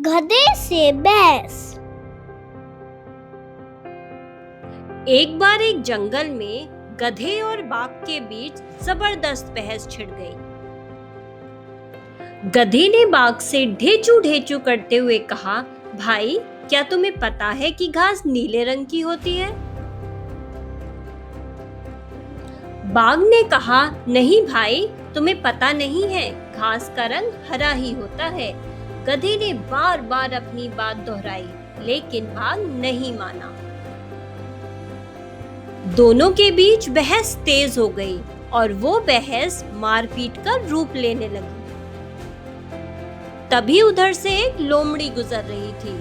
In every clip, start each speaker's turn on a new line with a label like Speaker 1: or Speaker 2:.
Speaker 1: गधे से बहस।
Speaker 2: एक बार एक जंगल में गधे और बाघ के बीच जबरदस्त बहस छिड़ गई। गधे ने बाघ से ढेचू ढेचू करते हुए कहा, भाई क्या तुम्हें पता है कि घास नीले रंग की होती है? बाघ ने कहा, नहीं भाई, तुम्हें पता नहीं है, घास का रंग हरा ही होता है। गधे ने बार बार अपनी बात दोहराई, लेकिन बाघ नहीं माना। दोनों के बीच बहस तेज हो गई और वो बहस मारपीट का रूप लेने लगी। तभी उधर से एक लोमड़ी गुजर रही थी।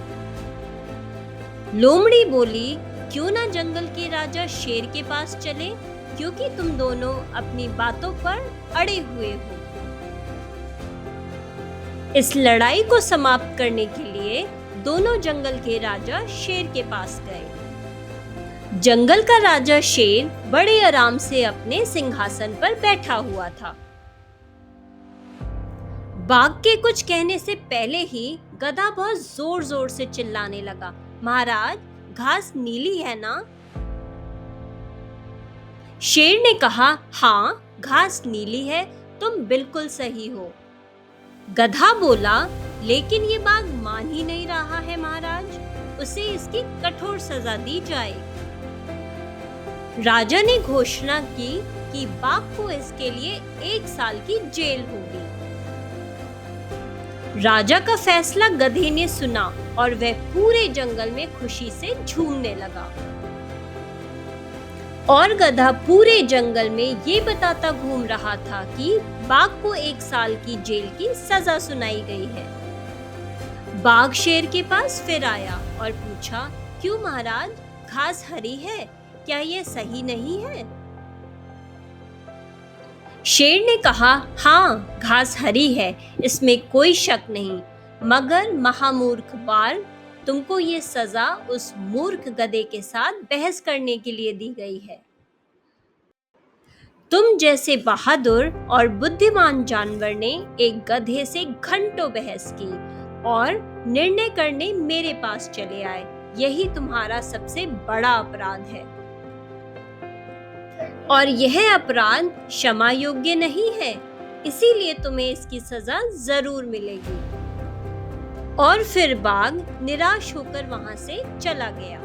Speaker 2: लोमड़ी बोली, क्यों ना जंगल के राजा शेर के पास चले, क्योंकि तुम दोनों अपनी बातों पर अड़े हुए हो। इस लड़ाई को समाप्त करने के लिए दोनों जंगल के राजा शेर के पास गए। जंगल का राजा शेर बड़े आराम से अपने सिंहासन पर बैठा हुआ था। बाघ के कुछ कहने से पहले ही गधा बहुत जोर जोर से चिल्लाने लगा, महाराज, घास नीली है ना? शेर ने कहा, हाँ, घास नीली है, तुम बिल्कुल सही हो। गधा बोला, लेकिन ये बाघ मान ही नहीं रहा है महाराज, उसे इसकी कठोर सजा दी जाए। राजा ने घोषणा की कि बाघ को इसके लिए 1 साल की जेल होगी। राजा का फैसला गधे ने सुना और वह पूरे जंगल में खुशी से झूमने लगा। और गधा पूरे जंगल में ये बताता घूम रहा था कि बाघ को 1 साल की जेल की सजा सुनाई गई है। बाघ शेर के पास फिर आया और पूछा, क्यों महाराज, घास हरी है, क्या ये सही नहीं है? शेर ने कहा, हाँ, घास हरी है, इसमें कोई शक नहीं, मगर महामूर्ख बाल, तुमको ये सजा उस मूर्ख गधे के साथ बहस करने के लिए दी गई है। तुम जैसे बहादुर और बुद्धिमान जानवर ने एक गधे से घंटों बहस की और निर्णय करने मेरे पास चले आए। यही तुम्हारा सबसे बड़ा अपराध है और यह अपराध क्षमा योग्य नहीं है, इसीलिए तुम्हें इसकी सजा जरूर मिलेगी। और फिर बाघ निराश होकर वहां से चला गया।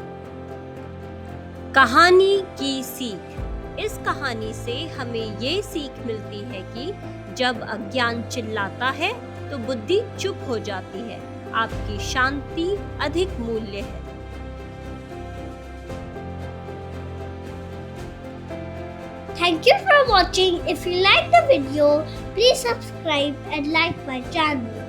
Speaker 2: कहानी की सीख। इस कहानी से हमें ये सीख मिलती है कि जब अज्ञान चिल्लाता है तो बुद्धि चुप हो जाती है। आपकी शांति अधिक मूल्य है।
Speaker 1: Thank you for watching. If you like the video, please subscribe and like my channel.